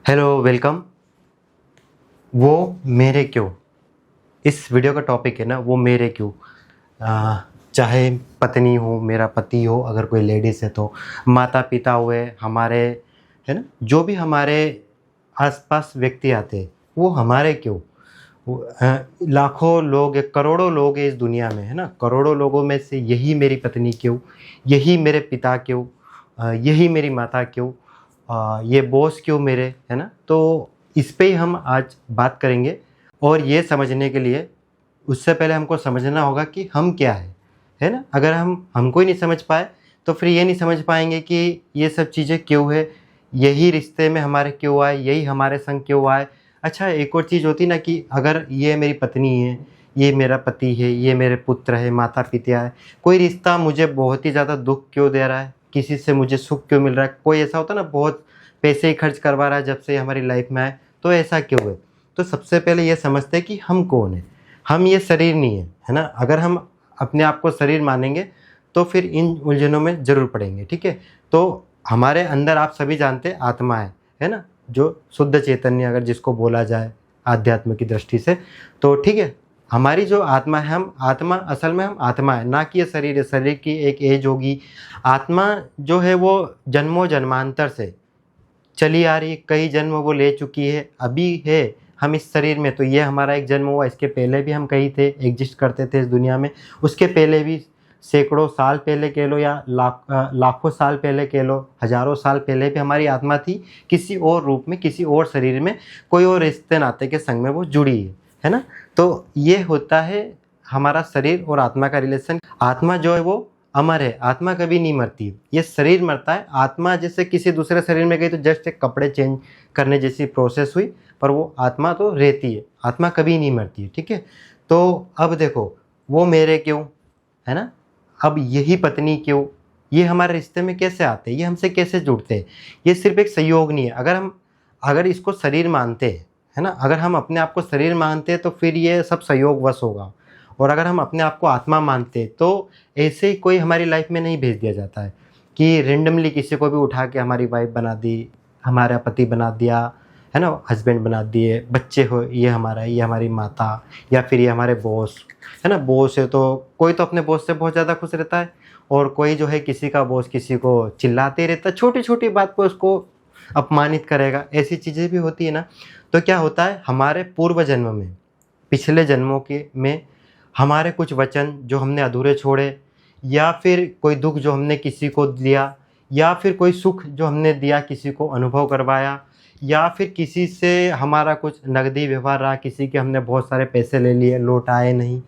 Hello welcome. वो मेरे क्यों, इस वीडियो का टॉपिक है ना, वो मेरे क्यों। चाहे पत्नी हो, मेरा पति हो, अगर कोई लेडीज़ है तो माता पिता हुए हमारे, है ना, जो भी हमारे आसपास व्यक्ति आते हैं वो हमारे क्यों। लाखों लोग, करोड़ों लोग हैं इस दुनिया में, है ना, करोड़ों लोगों में से यही मेरी पत्नी क्यों, यही मेरे पिता क्यों, यही मेरी माता क्यों, ये बॉस क्यों मेरे, है ना। तो इस पे ही हम आज बात करेंगे। और ये समझने के लिए उससे पहले हमको समझना होगा कि हम क्या है ना। अगर हम हमको ही नहीं समझ पाए तो फिर ये नहीं समझ पाएंगे कि ये सब चीज़ें क्यों है, यही रिश्ते में हमारे क्यों आए, यही हमारे संग क्यों आए। अच्छा, एक और चीज़ होती ना कि अगर ये मेरी पत्नी है, ये मेरा पति है, ये मेरे पुत्र है, माता पिता है, कोई रिश्ता मुझे बहुत ही ज़्यादा दुख क्यों दे रहा है, किसी से मुझे सुख क्यों मिल रहा है, कोई ऐसा होता है ना बहुत पैसे ही खर्च करवा रहा है जब से हमारी लाइफ में आए, तो ऐसा क्यों है। तो सबसे पहले ये समझते हैं कि हम कौन है। हम ये शरीर नहीं है ना। अगर हम अपने आप को शरीर मानेंगे तो फिर इन उलझनों में ज़रूर पड़ेंगे, ठीक है। तो हमारे अंदर आप सभी जानते हैं आत्मा है ना, जो शुद्ध चैतन्य अगर जिसको बोला जाए आध्यात्म की दृष्टि से, तो ठीक है। हमारी जो आत्मा है, हम आत्मा, असल में हम आत्मा है, ना कि ये शरीर है। शरीर की एक एज होगी। आत्मा जो है वो जन्मों जन्मांतर से चली आ रही है, कई जन्म वो ले चुकी है, अभी है हम इस शरीर में। तो ये हमारा एक जन्म हुआ, इसके पहले भी हम कहीं थे, एग्जिस्ट करते थे इस दुनिया में। उसके पहले भी सैकड़ों साल पहले कह लो, या लाखों साल पहले कह लो, हज़ारों साल पहले भी हमारी आत्मा थी, किसी और रूप में, किसी और शरीर में, कोई और रिश्ते नाते के संग में वो जुड़ी है ना। तो ये होता है हमारा शरीर और आत्मा का रिलेशन। आत्मा जो है वो अमर है, आत्मा कभी नहीं मरती। ये शरीर मरता है, आत्मा जैसे किसी दूसरे शरीर में गई तो जस्ट एक कपड़े चेंज करने जैसी प्रोसेस हुई, पर वो आत्मा तो रहती है, आत्मा कभी नहीं मरती है, ठीक है। तो अब देखो, वो मेरे क्यों, है ना। अब यही पत्नी क्यों, ये हमारे रिश्ते में कैसे आते हैं, ये हमसे कैसे जुड़ते हैं। ये सिर्फ एक संयोग नहीं है। अगर इसको शरीर मानते हैं, है ना, अगर हम अपने आप को शरीर मानते हैं तो फिर ये सब संयोगवश होगा। और अगर हम अपने आप को आत्मा मानते हैं तो ऐसे ही कोई हमारी लाइफ में नहीं भेज दिया जाता है कि रेंडमली किसी को भी उठा के हमारी वाइफ बना दी, हमारा पति बना दिया, है ना, हस्बैंड बना दिए, बच्चे हो ये हमारा, ये हमारी माता, या फिर ये हमारे बॉस, है ना। बॉस है तो कोई तो अपने बॉस से बहुत ज़्यादा खुश रहता है, और कोई जो है किसी का बॉस किसी को चिल्लाते रहता है, छोटी छोटी बात पर उसको अपमानित करेगा। ऐसी चीज़ें भी होती है ना। तो क्या होता है, हमारे पूर्व जन्म में, पिछले जन्मों के में हमारे कुछ वचन जो हमने अधूरे छोड़े, या फिर कोई दुख जो हमने किसी को दिया, या फिर कोई सुख जो हमने दिया किसी को अनुभव करवाया, या फिर किसी से हमारा कुछ नकदी व्यवहार रहा, किसी के हमने बहुत सारे पैसे ले लिए, लौट आए नहीं,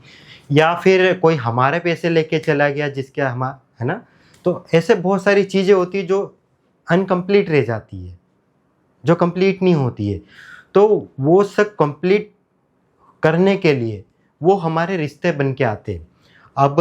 या फिर कोई हमारे पैसे लेके चला गया जिसके हम, है ना। तो ऐसे बहुत सारी चीज़ें होती है जो अनकम्प्लीट रह जाती है, जो कंप्लीट नहीं होती है। तो वो सब कंप्लीट करने के लिए वो हमारे रिश्ते बन के आते हैं। अब,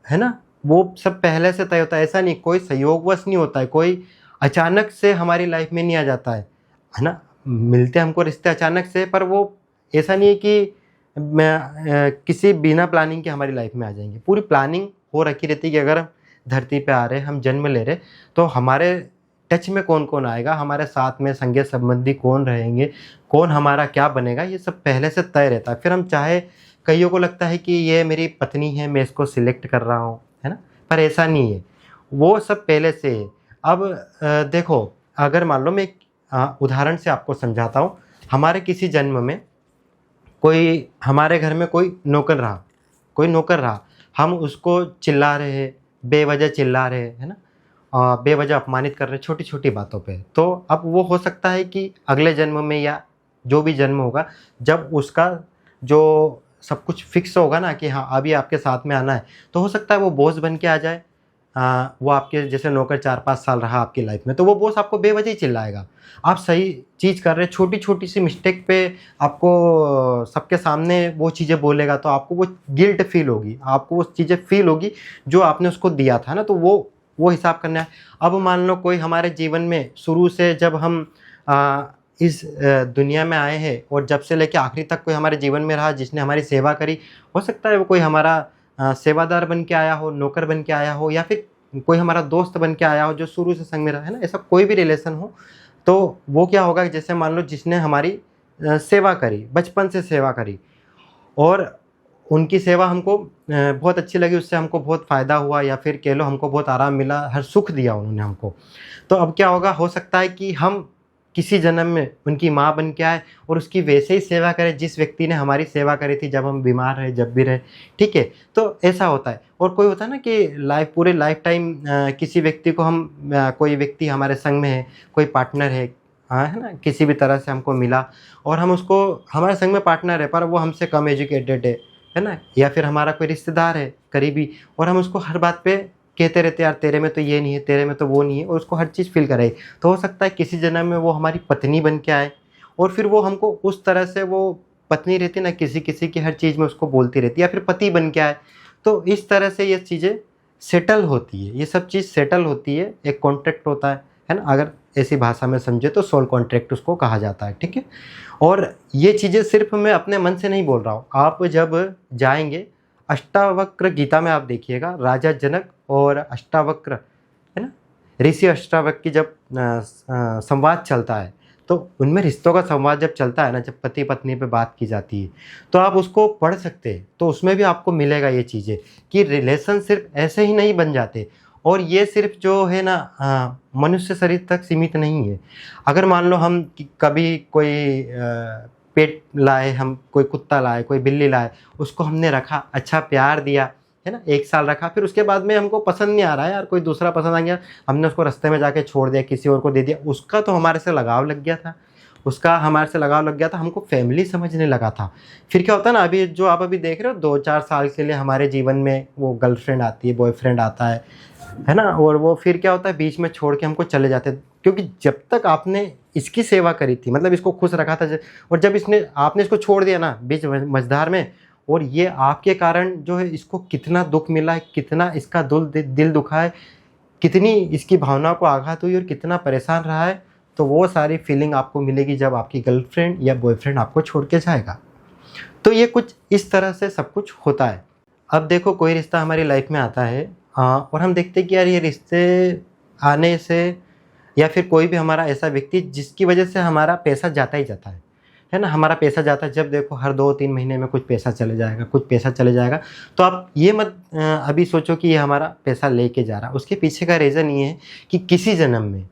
है ना, वो सब पहले से तय होता है, ऐसा नहीं, कोई संयोगवश नहीं होता है, कोई अचानक से हमारी लाइफ में नहीं आ जाता है ना। मिलते हमको रिश्ते अचानक से, पर वो ऐसा नहीं है कि किसी बिना प्लानिंग के हमारी लाइफ में आ जाएंगे। पूरी प्लानिंग हो रखी रहती है कि अगर हम धरती पे आ रहे हैं, हम जन्म ले रहे, तो हमारे टच में कौन कौन आएगा, हमारे साथ में संगी संबंधी कौन रहेंगे, कौन हमारा क्या बनेगा, ये सब पहले से तय रहता है। फिर हम चाहे, कईयों को लगता है कि ये मेरी पत्नी है, मैं इसको सिलेक्ट कर रहा हूँ, है ना, पर ऐसा नहीं है, वो सब पहले से है। अब देखो, अगर मान लो मैं एक उदाहरण से आपको समझाता हूँ। हमारे किसी जन्म में कोई, हमारे घर में कोई नौकर रहा, कोई नौकर रहा, हम उसको चिल्ला रहे हैं, बेवजह चिल्ला रहे हैं, है ना, बेवजह अपमानित कर रहे हैं छोटी छोटी बातों पे। तो अब वो हो सकता है कि अगले जन्म में, या जो भी जन्म होगा, जब उसका जो सब कुछ फिक्स होगा ना कि हाँ अभी आपके साथ में आना है, तो हो सकता है वो बॉस बन के आ जाए। वो आपके जैसे नौकर 4-5 साल रहा आपकी लाइफ में, तो वो बॉस आपको बेवजह ही चिल्लाएगा। आप सही चीज़ कर रहे हैं, छोटी छोटी सी मिस्टेक पे आपको सबके सामने वो चीज़ें बोलेगा, तो आपको वो गिल्ट फील होगी, आपको वो चीज़ें फील होगी जो आपने उसको दिया था ना। तो वो हिसाब करना है। अब मान लो कोई हमारे जीवन में शुरू से, जब हम इस दुनिया में आए हैं और जब से लेके आखिरी तक कोई हमारे जीवन में रहा, जिसने हमारी सेवा करी, हो सकता है वो कोई हमारा सेवादार बन के आया हो, नौकर बन के आया हो, या फिर कोई हमारा दोस्त बन के आया हो जो शुरू से संग में रहा, है ना, ऐसा कोई भी रिलेशन हो। तो वो क्या होगा कि जैसे मान लो जिसने हमारी सेवा करी, बचपन से सेवा करी, और उनकी सेवा हमको बहुत अच्छी लगी, उससे हमको बहुत फ़ायदा हुआ, या फिर कह लो हमको बहुत आराम मिला, हर सुख दिया उन्होंने हमको। तो अब क्या होगा, हो सकता है कि हम किसी जन्म में उनकी माँ बन के आए और उसकी वैसे ही सेवा करें जिस व्यक्ति ने हमारी सेवा करी थी जब हम बीमार रहे, जब भी रहे, ठीक है। तो ऐसा होता है। और कोई होता है ना कि पूरे लाइफ टाइम किसी व्यक्ति को हम कोई व्यक्ति हमारे संग में है, कोई पार्टनर है, हाँ, है ना, किसी भी तरह से हमको मिला और हम उसको, हमारे संग में पार्टनर है पर वो हमसे कम एजुकेटेड है ना, या फिर हमारा कोई रिश्तेदार है करीबी, और हम उसको हर बात पे कहते रहते यार तेरे में तो ये नहीं है, तेरे में तो वो नहीं है, और उसको हर चीज़ फील कराए। तो हो सकता है किसी जन्म में वो हमारी पत्नी बन के आए और फिर वो हमको उस तरह से, वो पत्नी रहती ना, किसी किसी की हर चीज़ में उसको बोलती रहती है, या फिर पति बन के आए। तो इस तरह से ये चीज़ें सेटल होती है, ये सब चीज़ सेटल होती है, एक कॉन्ट्रैक्ट होता है ना, अगर ऐसी भाषा में समझे तो सोल कॉन्ट्रैक्ट उसको कहा जाता है, ठीक है। और ये चीज़ें सिर्फ मैं अपने मन से नहीं बोल रहा हूँ, आप जब जाएंगे अष्टावक्र गीता में आप देखिएगा, राजा जनक और अष्टावक्र, है ना, ऋषि अष्टावक्र की जब संवाद चलता है, तो उनमें रिश्तों का संवाद जब चलता है ना, जब पति पत्नी पे बात की जाती है, तो आप उसको पढ़ सकते हैं। तो उसमें भी आपको मिलेगा ये चीज़ें कि रिलेशन सिर्फ ऐसे ही नहीं बन जाते, और ये सिर्फ जो है ना मनुष्य शरीर तक सीमित नहीं है। अगर मान लो हम कभी कोई पेट लाए, हम कोई कुत्ता लाए, कोई बिल्ली लाए, उसको हमने रखा, अच्छा प्यार दिया, है ना, 1 साल रखा, फिर उसके बाद में हमको पसंद नहीं आ रहा है यार, कोई दूसरा पसंद आ गया, हमने उसको रास्ते में जाके छोड़ दिया, किसी और को दे दिया, उसका तो हमारे से लगाव लग गया था, उसका हमारे से लगाव लग गया था, हमको फैमिली समझने लगा था। फिर क्या होता है ना, अभी जो आप अभी देख रहे हो 2-4 साल के लिए हमारे जीवन में वो गर्लफ्रेंड आती है, बॉयफ्रेंड आता है ना, और वो फिर क्या होता है बीच में छोड़ के हमको चले जाते हैं, क्योंकि जब तक आपने इसकी सेवा करी थी, मतलब इसको खुश रखा था, और जब इसने आपने इसको छोड़ दिया ना बीच मझधार में, और ये आपके कारण जो है इसको कितना दुख मिला है, कितना इसका दिल दुखा है, कितनी इसकी भावनाओं को आघात हुई और कितना परेशान रहा है, तो वो सारी फीलिंग आपको मिलेगी जब आपकी गर्लफ्रेंड या बॉयफ्रेंड आपको छोड़ के जाएगा। तो ये कुछ इस तरह से सब कुछ होता है। अब देखो कोई रिश्ता हमारी लाइफ में आता है, और हम देखते हैं कि यार ये रिश्ते आने से, या फिर कोई भी हमारा ऐसा व्यक्ति जिसकी वजह से हमारा पैसा जाता ही जाता है ना, हमारा पैसा जाता है, जब देखो हर 2-3 महीने में कुछ पैसा चले जाएगा, कुछ पैसा चले जाएगा, तो आप ये मत अभी सोचो कि ये हमारा पैसा लेके जा रहा है। उसके पीछे का रीज़न ये है कि किसी जन्म में,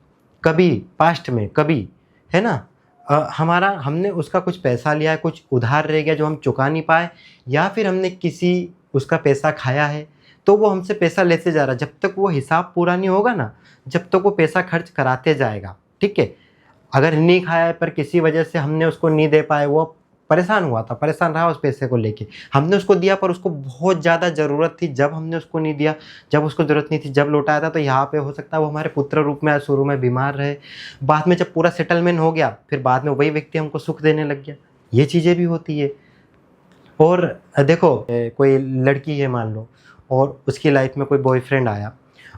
कभी पास्ट में, कभी, है ना, हमारा, हमने उसका कुछ पैसा लिया है, कुछ उधार रह गया जो हम चुका नहीं पाए, या फिर हमने किसी उसका पैसा खाया है, तो वो हमसे पैसा लेते जा रहा है। जब तक वो हिसाब पूरा नहीं होगा ना, जब तक वो पैसा खर्च कराते जाएगा, ठीक है। अगर नहीं खाया है पर किसी वजह से हमने उसको नहीं दे पाए, वो परेशान हुआ था, परेशान रहा उस पैसे को लेके, हमने उसको दिया पर उसको बहुत ज़्यादा ज़रूरत थी, जब हमने उसको नहीं दिया, जब उसको ज़रूरत नहीं थी, जब लौटाया था, तो यहाँ पे हो सकता है वो हमारे पुत्र रूप में शुरू में बीमार रहे, बाद में जब पूरा सेटलमेंट हो गया, फिर बाद में वही व्यक्ति हमको सुख देने लग गया। ये चीज़ें भी होती है। और देखो कोई लड़की है मान लो, और उसकी लाइफ में कोई बॉयफ्रेंड आया,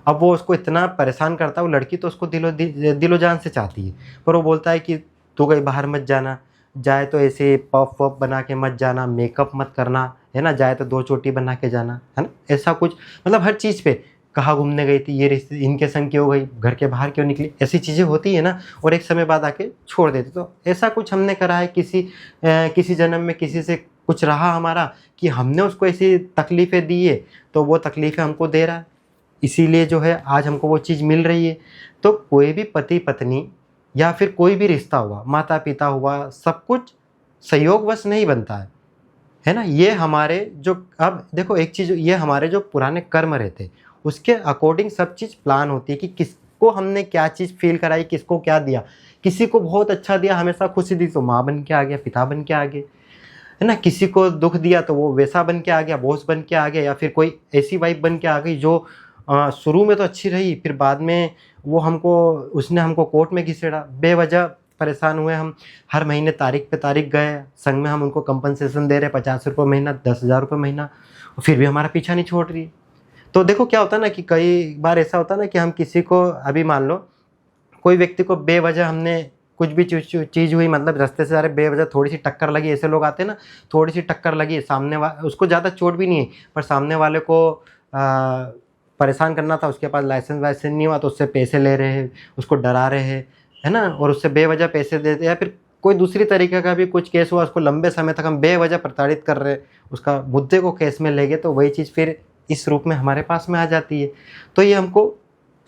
अब वो उसको इतना परेशान करता है, वो लड़की तो उसको दिलो जान से चाहती है, पर वो बोलता है कि तू कहीं बाहर मत जाना, जाए तो ऐसे पफ वफ बना के मत जाना, मेकअप मत करना, है ना, जाए तो 2 चोटी बना के जाना, है ना, ऐसा कुछ, मतलब हर चीज़ पे, कहाँ घूमने गई थी, ये रिश्ते इनके संग क्यों गई, घर के बाहर क्यों निकली, ऐसी चीज़ें होती है ना, और एक समय बाद आके छोड़ देते। तो ऐसा कुछ हमने करा है किसी जन्म में, किसी से कुछ रहा हमारा कि हमने उसको ऐसी तकलीफ़ें दी है, तो वो तकलीफ़ें हमको दे रहा है, इसीलिए जो है आज हमको वो चीज़ मिल रही है। तो कोई भी पति पत्नी या फिर कोई भी रिश्ता हुआ, माता पिता हुआ, सब कुछ संयोगवश नहीं बनता है ना। ये हमारे जो, अब देखो एक चीज़, ये हमारे जो पुराने कर्म रहते, उसके अकॉर्डिंग सब चीज़ प्लान होती है कि किसको हमने क्या चीज़ फील कराई, किसको क्या दिया। किसी को बहुत अच्छा दिया, हमेशा खुशी दी, तो माँ बन के आ गया, पिता बन के आ गए, है ना। किसी को दुख दिया तो वो वैसा बन के आ गया, बॉस बन के आ गया, या फिर कोई ऐसी वाइफ बन के आ गई जो शुरू में तो अच्छी रही, फिर बाद में वो उसने हमको कोर्ट में घिसेड़ा, बेवजह परेशान हुए हम, हर महीने तारीख पे तारीख गए, संग में हम उनको कंपनसेशन दे रहे, 50 रुपये महीना, 10,000 रुपये महीना, फिर भी हमारा पीछा नहीं छोड़ रही। तो देखो क्या होता है ना कि कई बार ऐसा होता है ना कि हम किसी को, अभी मान लो कोई व्यक्ति को बेवजह हमने कुछ भी चीज़ हुई, मतलब रास्ते से जा रहे बेवजह थोड़ी सी टक्कर लगी, ऐसे लोग आते हैं ना, थोड़ी सी टक्कर लगी, सामने उसको ज़्यादा चोट भी नहीं है, पर सामने वाले को परेशान करना था, उसके पास लाइसेंस वाइसेंस नहीं हुआ, तो उससे पैसे ले रहे हैं, उसको डरा रहे हैं, है ना, और उससे बेवजह पैसे देते, या फिर कोई दूसरी तरीके का भी कुछ केस हुआ, उसको लंबे समय तक हम बेवजह प्रताड़ित कर रहे, उसका मुद्दे को केस में ले गए, तो वही चीज़ फिर इस रूप में हमारे पास में आ जाती है। तो ये हमको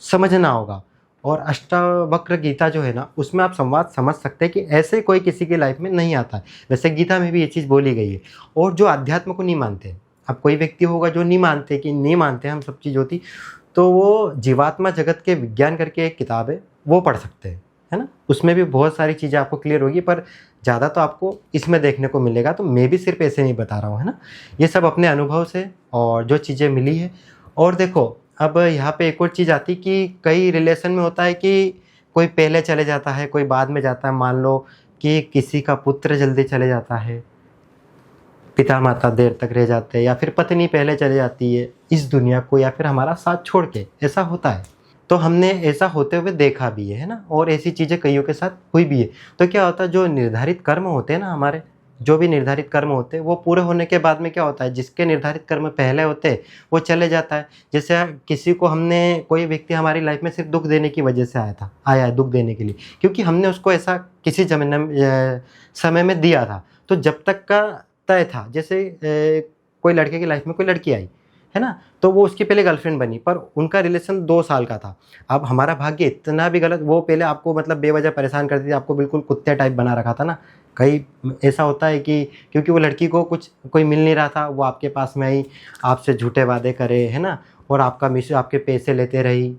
समझना होगा। और अष्टावक्र गीता जो है ना, उसमें आप संवाद समझ सकते हैं कि ऐसे कोई किसी की लाइफ में नहीं आता है। वैसे गीता में भी ये चीज़ बोली गई है। और जो अध्यात्म को नहीं मानते, अब कोई व्यक्ति होगा जो नहीं मानते कि नहीं मानते हम सब चीज़ होती, तो वो जीवात्मा जगत के विज्ञान करके एक किताब है, वो पढ़ सकते हैं, है ना। उसमें भी बहुत सारी चीज़ें आपको क्लियर होगी, पर ज़्यादा तो आपको इसमें देखने को मिलेगा। तो मैं भी सिर्फ ऐसे नहीं बता रहा हूँ, है ना, ये सब अपने अनुभव से और जो चीज़ें मिली है। और देखो, अब यहाँ पे एक और चीज़ आती कि कई रिलेशन में होता है कि कोई पहले चले जाता है, कोई बाद में जाता है। मान लो कि किसी का पुत्र जल्दी चले जाता है, पिता माता देर तक रह जाते हैं, या फिर पत्नी पहले चले जाती है इस दुनिया को, या फिर हमारा साथ छोड़ के, ऐसा होता है। तो हमने ऐसा होते हुए देखा भी है ना, और ऐसी चीज़ें कईयों के साथ हुई भी है। तो क्या होता है, जो निर्धारित कर्म होते हैं ना हमारे, जो भी निर्धारित कर्म होते हैं, वो पूरे होने के बाद में क्या होता है, जिसके निर्धारित कर्म पहले होते हैं वो चले जाता है। जैसे किसी को हमने, कोई व्यक्ति हमारी लाइफ में सिर्फ दुख देने की वजह से आया है दुख देने के लिए, क्योंकि हमने उसको ऐसा किसी समय में दिया था। तो जब तक का तय था, जैसे कोई लड़के की लाइफ में कोई लड़की आई, है ना, तो वो उसकी पहले गर्लफ्रेंड बनी, पर उनका रिलेशन 2 साल का था। अब हमारा भाग्य इतना भी गलत, वो पहले आपको मतलब बेवजह परेशान करती थी, आपको बिल्कुल कुत्ते टाइप बना रखा था ना। कई ऐसा होता है कि क्योंकि वो लड़की को कुछ कोई मिल नहीं रहा था, वो आपके पास में आई, आपसे झूठे वादे करे, है ना, और आपके पैसे लेते रही,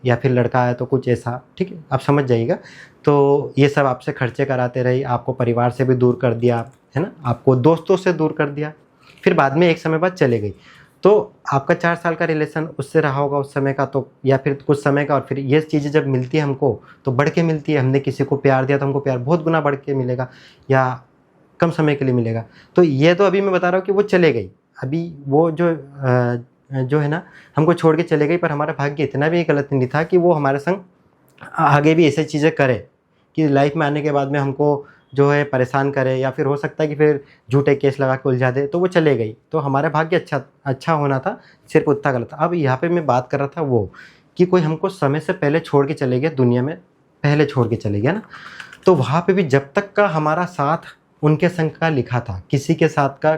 या फिर लड़का है तो कुछ ऐसा, ठीक है, आप समझ जाइएगा। तो ये सब आपसे खर्चे कराते रही, आपको परिवार से भी दूर कर दिया, है ना, आपको दोस्तों से दूर कर दिया, फिर बाद में एक समय बाद चले गई। तो आपका 4 साल का रिलेशन उससे रहा होगा उस समय का, तो या फिर कुछ समय का, और फिर ये चीज़ें जब मिलती है हमको तो बढ़ के मिलती है। हमने किसी को प्यार दिया तो हमको प्यार बहुत गुना बढ़ के मिलेगा, या कम समय के लिए मिलेगा। तो ये तो अभी मैं बता रहा हूँ कि वो चले गई, अभी वो जो है ना, हमको छोड़ के चले गई, पर हमारा भाग्य इतना भी गलत नहीं था कि वो हमारे संग आगे भी ऐसी चीज़ें करे कि लाइफ में आने के बाद में हमको जो है परेशान करे, या फिर हो सकता है कि फिर झूठे केस लगा के उलझा दे। तो वो चले गई, तो हमारा भाग्य अच्छा होना था, सिर्फ उतना गलत था। अब यहाँ पे मैं बात कर रहा था वो कि कोई हमको समय से पहले छोड़ के चले गया, दुनिया में पहले छोड़ के चले गया ना, तो वहाँ पे भी जब तक का हमारा साथ उनके संग का लिखा था, किसी के साथ का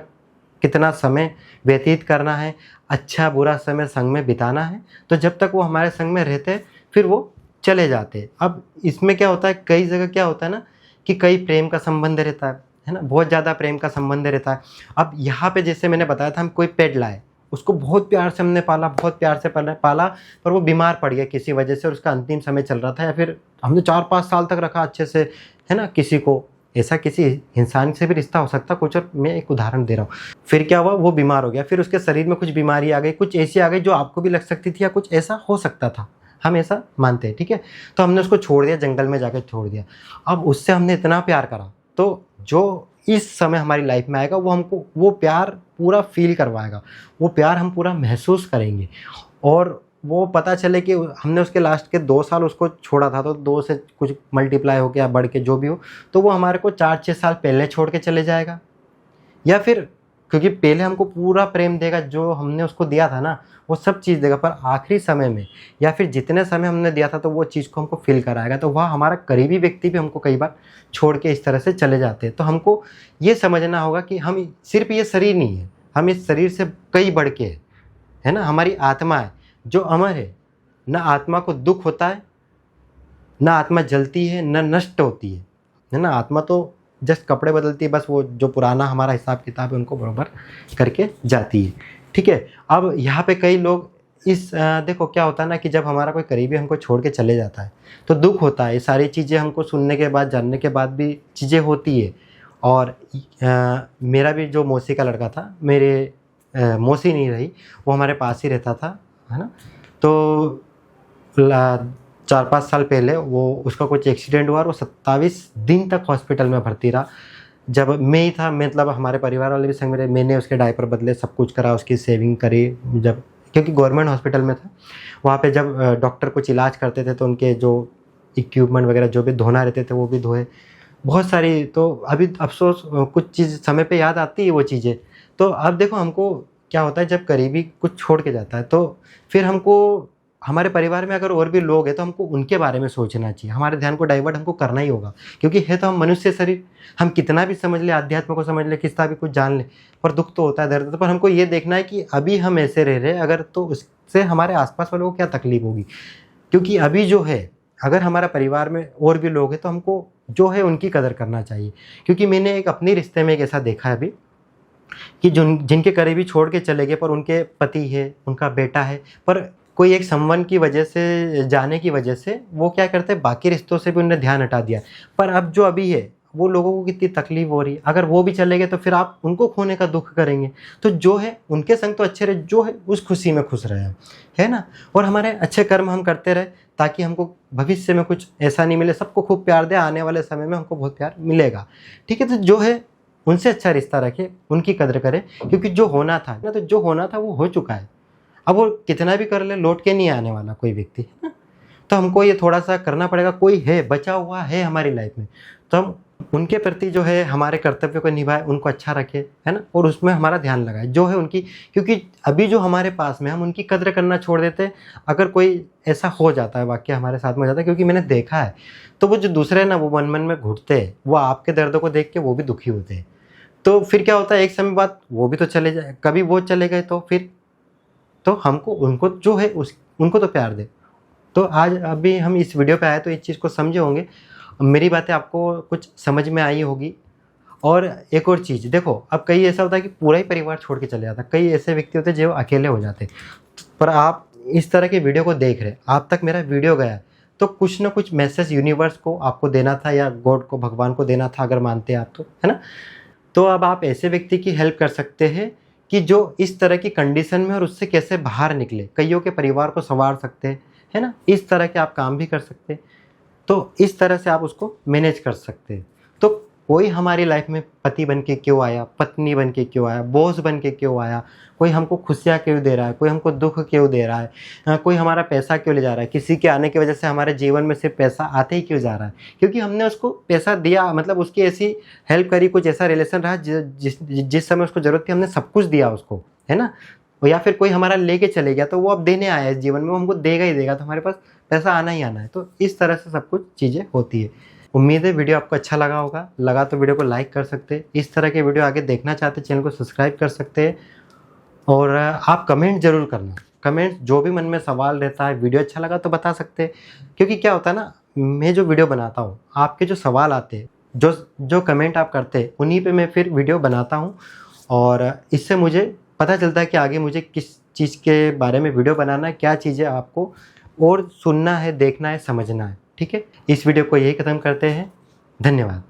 कितना समय व्यतीत करना है, अच्छा बुरा समय संग में बिताना है, तो जब तक वो हमारे संग में रहते फिर वो चले जाते। अब इसमें क्या होता है, कई जगह क्या होता है ना कि कई प्रेम का संबंध रहता है ना, बहुत ज़्यादा प्रेम का संबंध रहता है। अब यहाँ पे जैसे मैंने बताया था, हम कोई पेट लाए, उसको बहुत प्यार से हमने पाला, बहुत प्यार से पाला, पर वो बीमार पड़ गया किसी वजह से, और उसका अंतिम समय चल रहा था, या फिर हमने 4-5 साल तक रखा अच्छे से, है ना, किसी को, ऐसा किसी इंसान से भी रिश्ता हो सकता कुछ। और मैं एक उदाहरण दे रहा हूँ, फिर क्या हुआ, वो बीमार हो गया, फिर उसके शरीर में कुछ बीमारी आ गई, कुछ ऐसी आ गई जो आपको भी लग सकती थी, या कुछ ऐसा हो सकता था, हम ऐसा मानते हैं, ठीक है। तो हमने उसको छोड़ दिया, जंगल में जाकर छोड़ दिया। अब उससे हमने इतना प्यार करा, तो जो इस समय हमारी लाइफ में आएगा वो हमको वो प्यार पूरा फील करवाएगा, वो प्यार हम पूरा महसूस करेंगे। और वो पता चले कि हमने उसके लास्ट के 2 साल उसको छोड़ा था, तो 2 से कुछ मल्टीप्लाई हो गया, बढ़ के जो भी हो, तो वो हमारे को 4-6 साल पहले छोड़ के चले जाएगा। या फिर क्योंकि पहले हमको पूरा प्रेम देगा, जो हमने उसको दिया था ना वो सब चीज़ देगा, पर आखिरी समय में या फिर जितने समय हमने दिया था तो वो चीज़ को हमको फील कराएगा। तो वह हमारा करीबी व्यक्ति भी हमको कई बार छोड़ के इस तरह से चले जाते हैं। तो हमको ये समझना होगा कि हम सिर्फ ये शरीर नहीं है, हम इस शरीर से कई बढ़ के है ना, हमारी आत्मा है जो अमर है। न आत्मा को दुख होता है, न आत्मा जलती है, न नष्ट होती है ना। आत्मा तो जस्ट कपड़े बदलती है, बस वो जो पुराना हमारा हिसाब किताब है उनको बराबर करके जाती है, ठीक है। अब यहाँ पे कई लोग देखो क्या होता है ना कि जब हमारा कोई करीबी हमको छोड़ के चले जाता है तो दुख होता है। ये सारी चीज़ें हमको सुनने के बाद, जानने के बाद भी चीज़ें होती है। और मेरा भी जो मौसी का लड़का था, मेरे मौसी नहीं रही, वो हमारे पास ही रहता था, है ना। तो 4-5 साल पहले वो उसका कुछ एक्सीडेंट हुआ और वो 27 दिन तक हॉस्पिटल में भर्ती रहा। जब मैं ही था, मतलब हमारे परिवार वाले भी संग में, मैंने उसके डायपर बदले, सब कुछ करा, उसकी सेविंग करी। जब क्योंकि गवर्नमेंट हॉस्पिटल में था, वहाँ पे जब डॉक्टर कुछ इलाज करते थे तो उनके जो इक्विपमेंट वगैरह जो भी धोना रहते थे वो भी धोए, बहुत सारी। तो अभी अफसोस कुछ चीज़ समय पे याद आती है वो चीज़ें। तो अब देखो हमको क्या होता है, जब करीबी कुछ छोड़ के जाता है तो फिर हमको हमारे परिवार में अगर और भी लोग हैं तो हमको उनके बारे में सोचना चाहिए, हमारे ध्यान को डाइवर्ट हमको करना ही होगा, क्योंकि है तो हम मनुष्य शरीर। हम कितना भी समझ ले, अध्यात्म को समझ ले, कितना भी कुछ जान ले, पर दुख तो होता है, दर्द होता है। पर हमको ये देखना है कि अभी हम ऐसे रह रहे हैं, अगर तो उससे हमारे आसपास वालों को क्या तकलीफ होगी। क्योंकि अभी जो है, अगर हमारा परिवार में और भी लोग हैं तो हमको जो है उनकी कदर करना चाहिए। क्योंकि मैंने एक अपने रिश्ते में एक ऐसा देखा है अभी कि जिनके करीबी छोड़ के चले गए, पर उनके पति है, उनका बेटा है, पर कोई एक संबंध की वजह से, जाने की वजह से वो क्या करते हैं, बाकी रिश्तों से भी उन्होंने ध्यान हटा दिया। पर अब जो अभी है वो लोगों को कितनी तकलीफ हो रही है, अगर वो भी चले गए तो फिर आप उनको खोने का दुख करेंगे। तो जो है उनके संग तो अच्छे रहे, जो है उस खुशी में खुश रहे, है ना। और हमारे अच्छे कर्म हम करते रहे, ताकि हमको भविष्य में कुछ ऐसा नहीं मिले। सबको खूब प्यार दे, आने वाले समय में हमको बहुत प्यार मिलेगा, ठीक है। तो जो है उनसे अच्छा रिश्ता रखे, उनकी कदर करें, क्योंकि जो होना था ना, तो जो होना था वो हो चुका है। अब वो कितना भी कर ले, लौट के नहीं आने वाला कोई व्यक्ति, है ना। तो हमको ये थोड़ा सा करना पड़ेगा, कोई है बचा हुआ है हमारी लाइफ में, तो हम उनके प्रति जो है हमारे कर्तव्य को निभाए, उनको अच्छा रखे, है ना, और उसमें हमारा ध्यान लगाए जो है उनकी। क्योंकि अभी जो हमारे पास में, हम उनकी कदर करना छोड़ देते हैं। अगर कोई ऐसा हो जाता है, वाकया हमारे साथ में हो जाता है, क्योंकि मैंने देखा है, तो वो जो दूसरे ना, वो मन मन में घुटते हैं, वो आपके दर्द को देख के वो भी दुखी होते हैं। तो फिर क्या होता है, एक समय बाद वो भी तो चले जाए, कभी वो चले गए तो फिर तो हमको उनको जो है उनको तो प्यार दे। तो आज अभी हम इस वीडियो पे आए तो इस चीज़ को समझे होंगे, मेरी बातें आपको कुछ समझ में आई होगी। और एक और चीज़ देखो, अब कई ऐसा होता है कि पूरा ही परिवार छोड़ के चले जाता है, कई ऐसे व्यक्ति होते हैं जो अकेले हो जाते हैं। पर आप इस तरह के वीडियो को देख रहे, आप तक मेरा वीडियो गया, तो कुछ ना कुछ मैसेज यूनिवर्स को आपको देना था, या गॉड को, भगवान को देना था, अगर मानते हैं आप तो, है ना। तो अब आप ऐसे व्यक्ति की हेल्प कर सकते हैं कि जो इस तरह की कंडीशन में, और उससे कैसे बाहर निकले, कईयों के परिवार को संवार सकते हैं, है ना। इस तरह के आप काम भी कर सकते हैं। तो इस तरह से आप उसको मैनेज कर सकते हैं। तो कोई हमारी लाइफ में पति बन के क्यों आया, पत्नी बन के क्यों आया, बॉस बन के क्यों आया, कोई हमको खुशियाँ क्यों दे रहा है, कोई हमको दुख क्यों दे रहा है, कोई हमारा पैसा क्यों ले जा रहा है, किसी के आने की वजह से हमारे जीवन में सिर्फ पैसा आते ही क्यों जा रहा है, क्योंकि हमने उसको पैसा दिया, मतलब उसकी ऐसी हेल्प करी, कुछ ऐसा रिलेशन रहा जिस समय उसको ज़रूरत थी, हमने सब कुछ दिया उसको, है ना। या फिर कोई हमारा लेके चले गया, तो वो अब देने आया है जीवन में, वो हमको देगा ही देगा, तो हमारे पास पैसा आना ही आना है। तो इस तरह से सब कुछ चीज़ें होती है। उम्मीद है वीडियो आपको अच्छा लगा होगा, लगा तो वीडियो को लाइक कर सकते हैं। इस तरह के वीडियो आगे देखना चाहते हैं, चैनल को सब्सक्राइब कर सकते हैं। और आप कमेंट ज़रूर करना, कमेंट जो भी मन में सवाल रहता है, वीडियो अच्छा लगा तो बता सकते हैं। क्योंकि क्या होता है ना, मैं जो वीडियो बनाता हूँ, आपके जो सवाल आते हैं, जो कमेंट आप करते हैं, उन्हीं पे मैं फिर वीडियो बनाता हूँ। और इससे मुझे पता चलता है कि आगे मुझे किस चीज़ के बारे में वीडियो बनाना है, क्या चीज़ें आपको और सुनना है, देखना है, समझना है, ठीक है। इस वीडियो को यही ख़त्म करते हैं। धन्यवाद।